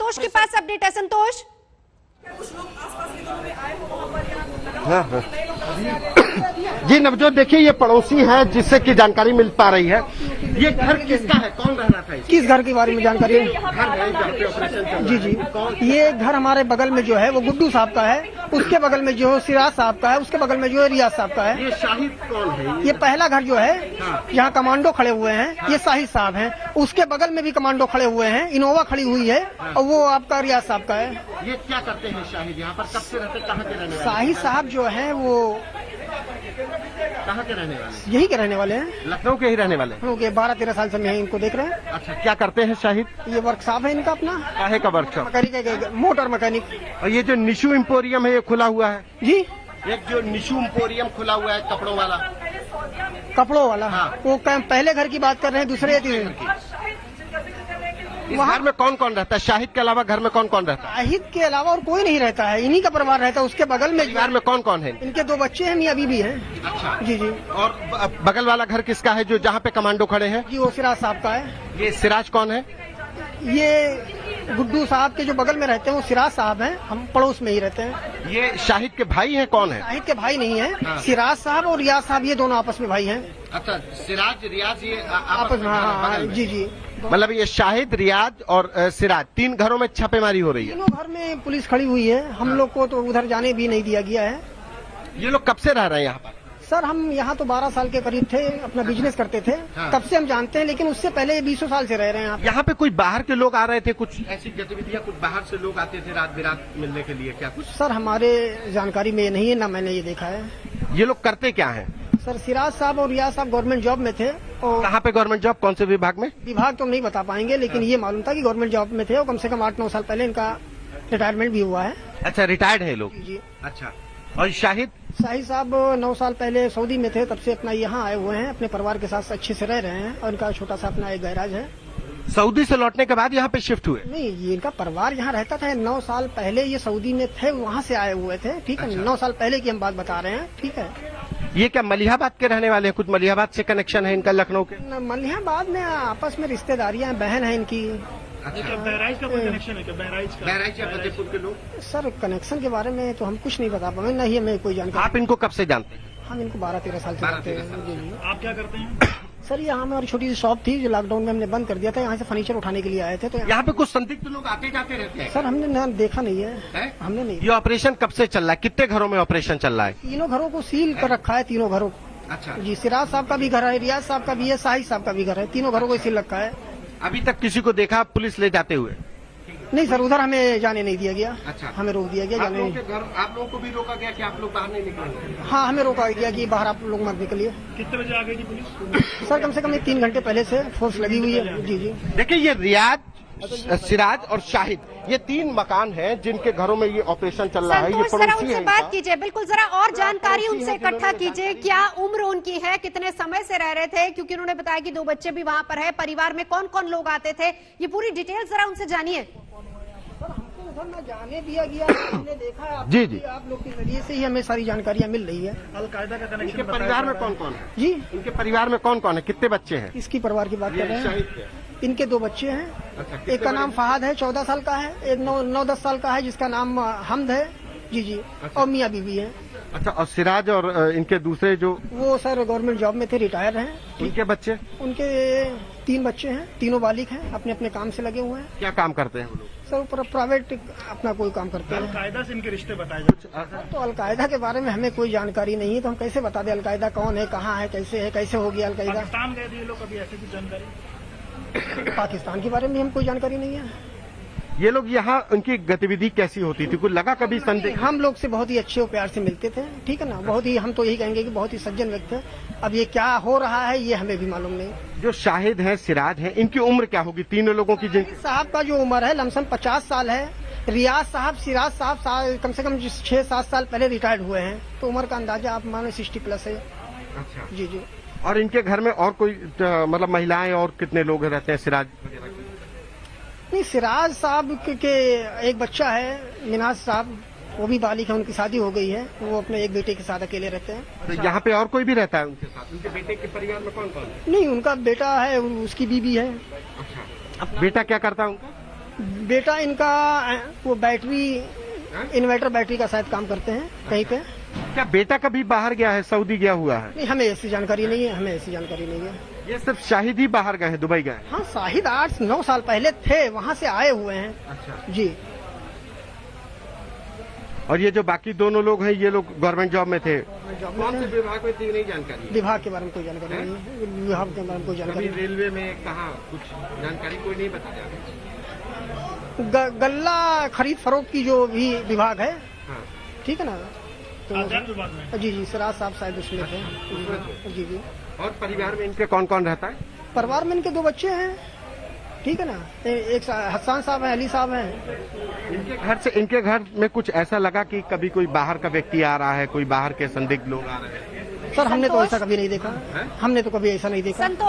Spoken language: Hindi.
संतोष के पास अपडेट है। संतोष, कुछ लोग आसपास के गांव में आए हो वहाँ पर जी नवजोत, देखिए ये पड़ोसी है जिससे की जानकारी मिल पा रही है। ये घर किसका है, कौन रह रहा था इसमें? किस घर के बारे में जानकारी है? घर पे ऑपरेशन चल रहा है। जी जी, ये घर हमारे बगल में जो है वो गुड्डू साहब का है, उसके बगल में जो सिराज साहब का है, उसके बगल में जो है रियाज साहब का है। ये शाहिद कौन है? ये पहला घर जो है यहाँ कमांडो खड़े हुए हैं, ये शाहिद साहब हैं। उसके बगल में भी कमांडो खड़े हुए हैं, इनोवा खड़ी हुई है और वो आपका रियाज साहब का है। ये क्या करते हैं शाहिद, यहाँ पर कब से रहते, कहाँ के रहने वाले? शाहिद साहब जो है वो कहाँ के रहने वाले? यही के रहने वाले हैं, लखनऊ के ही रहने वाले हैं। हो गए 12-13 साल से हम यहीं इनको देख रहे हैं। अच्छा, क्या करते हैं शाहिद? ये वर्कशॉप है इनका अपना, काहे का वर्कशॉप? Mechanic, motor mechanic. और ये जो निशु एम्पोरियम है ये खुला हुआ है? जी, एक जो निशु एम्पोरियम खुला हुआ है कपड़ों वाला, कपड़ों वाला। हाँ। वो पहले घर की बात कर रहे हैं, दूसरे इस घर में कौन कौन रहता है? शाहिद के अलावा घर में कौन कौन रहता है? शाहिद के अलावा और कोई नहीं रहता है, इन्हीं का परिवार रहता है। उसके बगल में घर में कौन कौन है? इनके 2 बच्चे हैं, मियां बीबी हैं। अच्छा जी जी और बगल वाला घर किसका है जो जहाँ पे कमांडो खड़े हैं? जी, वो सिराज साहब का है। ये सिराज कौन है? ये गुड्डू साहब के जो बगल में रहते हैं वो सिराज साहब हैं, हम पड़ोस में ही रहते हैं। ये शाहिद के भाई हैं? कौन है? शाहिद के भाई नहीं है, हाँ। सिराज साहब और रियाज साहब ये दोनों आपस में भाई हैं। अच्छा, सिराज रियाज ये आपस में, हाँ, जी जी। मतलब ये शाहिद, रियाज और सिराज 3 घरों में छापेमारी हो रही है। तीनों घर में पुलिस खड़ी हुई है, हम लोग को तो उधर जाने भी नहीं दिया गया है। ये लोग कब से रह रहे हैं यहाँ पर? सर हम यहाँ तो 12 साल के करीब थे, अपना बिजनेस करते थे, हाँ। तब से हम जानते हैं, लेकिन उससे पहले ये 20 साल से रह रहे हैं यहाँ। यहाँ पे कोई बाहर के लोग आ रहे थे, कुछ ऐसी गतिविधियाँ, कुछ बाहर से लोग आते थे रात बिरात मिलने के लिए, क्या कुछ? सर हमारे जानकारी में ये नहीं है, ना मैंने ये देखा है। ये लोग करते क्या है? सर सिराज साहब और रियाज साहब गवर्नमेंट जॉब में थे और कहाँ पे गवर्नमेंट जॉब, कौन से विभाग में? विभाग तो नहीं बता पाएंगे, लेकिन ये मालूम था कि गवर्नमेंट जॉब में थे और कम से कम 8-9 साल पहले इनका रिटायरमेंट भी हुआ है। अच्छा, रिटायर्ड है लोग। जी, अच्छा, और शाहिद? शाहिद साहब 9 साल पहले सऊदी में थे, तब से अपना यहाँ आए हुए हैं, अपने परिवार के साथ अच्छे से रह रहे हैं और इनका छोटा सा अपना एक गैराज है। सऊदी से लौटने के बाद यहाँ पे शिफ्ट हुए? नहीं, ये इनका परिवार यहाँ रहता था। 9 साल पहले ये सऊदी में थे, वहाँ से आए हुए थे, ठीक है। 9 साल पहले की हम बात बता रहे हैं, ठीक है। ये क्या मलिहाबाद के रहने वाले हैं? कुछ मलिहाबाद से कनेक्शन है इनका, लखनऊ के? मलिहाबाद में आपस में रिश्तेदारियां, बहन है इनकी। अच्छा, बहराइच का कोई कनेक्शन है क्या? बहराइच या फतेहपुर के लोग? सर कनेक्शन के बारे में तो हम कुछ नहीं बता पाएंगे, नहीं हमें कोई जानकारी। आप इनको कब से जानते हैं? हम इनको 12-13 साल से जानते हैं। जी जी। आप क्या करते हैं? सर यहाँ हमारी छोटी सी शॉप थी जो लॉकडाउन में हमने बंद कर दिया था, यहाँ से फर्नीचर उठाने के लिए आए थे। तो यहाँ पे कुछ संदिग्ध लोग आते जाते रहते हैं? सर हमने ना देखा नहीं है, हमने नहीं। ये ऑपरेशन कब से चल रहा है? कितने घरों में ऑपरेशन चल रहा है? 3 घरों को सील कर रखा है, 3 घरों। अच्छा जी, सिराज साहब का भी घर है, रियाज साहब का भी है, शाहिद साहब का भी घर है, 3 घरों को सील रखा है। अभी तक किसी को देखा पुलिस ले जाते हुए? नहीं सर, उधर हमें जाने नहीं दिया गया। अच्छा, हमें रोक दिया गया आप जाने लोगों नहीं। के घर, आप लोगों को भी रोका गया कि आप लोग बाहर नहीं निकलेंगे? हाँ, हमें रोका गया कि बाहर आप लोग मत निकलिए। कितने बजे आ गई थी पुलिस? सर कम से कम 3 घंटे पहले से फोर्स लगी हुई है। जी जी। देखिए, ये रियाज, सिराज और शाहिद, ये 3 मकान हैं जिनके घरों में ये ऑपरेशन चल रहा है। ये संतोष, जरा पड़ोसी उनसे है बात इनका। कीजिए, बिल्कुल जरा और जानकारी उनसे इकट्ठा कीजिए। क्या उम्र उनकी है, कितने समय से रह रहे थे? क्योंकि उन्होंने बताया कि 2 बच्चे भी वहां पर है, परिवार में कौन कौन लोग आते थे, ये पूरी डिटेल जरा उनसे जानिए। उधर न जाने दिया गया, हमने देखा है। जी जी, आप लोग के जरिए से ही हमें सारी जानकारियां मिल रही है। अलकायदा का कनेक्शन इनके परिवार में कौन कौन है? जी, इनके परिवार में कौन कौन है? कितने बच्चे हैं? इसकी परिवार की बात कर रहे हैं। शाहिद के? इनके 2 बच्चे हैं। अच्छा, एक कितने का नाम फहाद है, 14 साल का है, एक 9-10 साल का है जिसका नाम हमद है। जी जी। अच्छा। और मियाँ बीवी है। अच्छा, और सिराज और इनके दूसरे जो, वो सर गवर्नमेंट जॉब में थे, रिटायर हैं। उनके बच्चे? उनके 3 बच्चे हैं, तीनों बालिग हैं, अपने अपने काम से लगे हुए हैं। क्या काम करते हैं वो लोग? सर प्राइवेट अपना कोई काम करते हैं। अलकायदा से इनके रिश्ते बताए जाते? तो अलकायदा के बारे में हमें कोई जानकारी नहीं है, तो हम कैसे बता दें अलकायदा कौन है, कहाँ है, कैसे हो गया अलकायदा। पाकिस्तान गए थे ये लोग, कभी ऐसी कुछ जानकारी? पाकिस्तान के बारे में हम कोई जानकारी नहीं है। ये लोग यहाँ उनकी गतिविधि कैसी होती थी? कुछ लगा कभी संदेह? हम लोग से बहुत ही अच्छे और प्यार से मिलते थे, ठीक है ना। बहुत ही, हम तो यही कहेंगे कि बहुत ही सज्जन व्यक्ति है। अब ये क्या हो रहा है ये हमें भी मालूम नहीं। जो शाहिद हैं, सिराज हैं, इनकी उम्र क्या होगी? 3 लोगों की जिनकी साहब का जो उम्र है लमसम 50 साल है। रियाज साहब, सिराज साहब कम से कम 6-7 साल पहले रिटायर्ड हुए हैं, तो उम्र का अंदाजा आप मानो 60+ है। अच्छा, जी जी। और इनके घर में और कोई मतलब महिलाएं और कितने लोग रहते हैं? सिराज नहीं, सिराज साहब के एक बच्चा है, मिनाज साहब, वो भी बालिग है, उनकी शादी हो गई है, वो अपने एक बेटे के साथ अकेले रहते हैं। तो यहाँ पे और कोई भी रहता है उनके साथ? उनके बेटे के परिवार में कौन कौन है? नहीं, उनका बेटा है, उसकी बीबी है। अच्छा, बेटा क्या करता है उनका? बेटा इनका वो बैटरी इन्वर्टर बैटरी का शायद काम करते हैं कहीं पे। क्या बेटा कभी बाहर गया है, सऊदी गया हुआ है? नहीं, हमें ऐसी जानकारी नहीं है, हमें ऐसी जानकारी नहीं है। ये सिर्फ शाहिद ही बाहर गए हैं, दुबई गए? हाँ, शाहिद 8-9 साल पहले थे, वहाँ से आए हुए हैं। अच्छा। जी। और ये जो बाकी दोनों लोग हैं, ये लोग गवर्नमेंट जॉब में थे? जॉब कौन में से विभाग में थी, नहीं जानकारी? विभाग के बारे में कोई जानकारी नहीं है, विभाग के बारे में कोई जानकारी कभी रेलवे में कहाँ कुछ जानकारी कोई नहीं बताया? गल्ला खरीद फरोख्त की जो भी विभाग है, हाँ। ठीक है ना, तो खाद्यान्न विभाग में। जी सिराज साहब शायद उसमें थे। जी जी। और परिवार में इनके कौन कौन रहता है? परिवार में इनके 2 बच्चे हैं, ठीक है ना, एक हसन साहब है, अली साहब हैं। इनके घर में कुछ ऐसा लगा कि कभी कोई बाहर का व्यक्ति आ रहा है, कोई बाहर के संदिग्ध लोग आ रहे हैं? सर हमने तो संतोष? ऐसा कभी नहीं देखा, हमने तो कभी ऐसा नहीं देखा। संतोष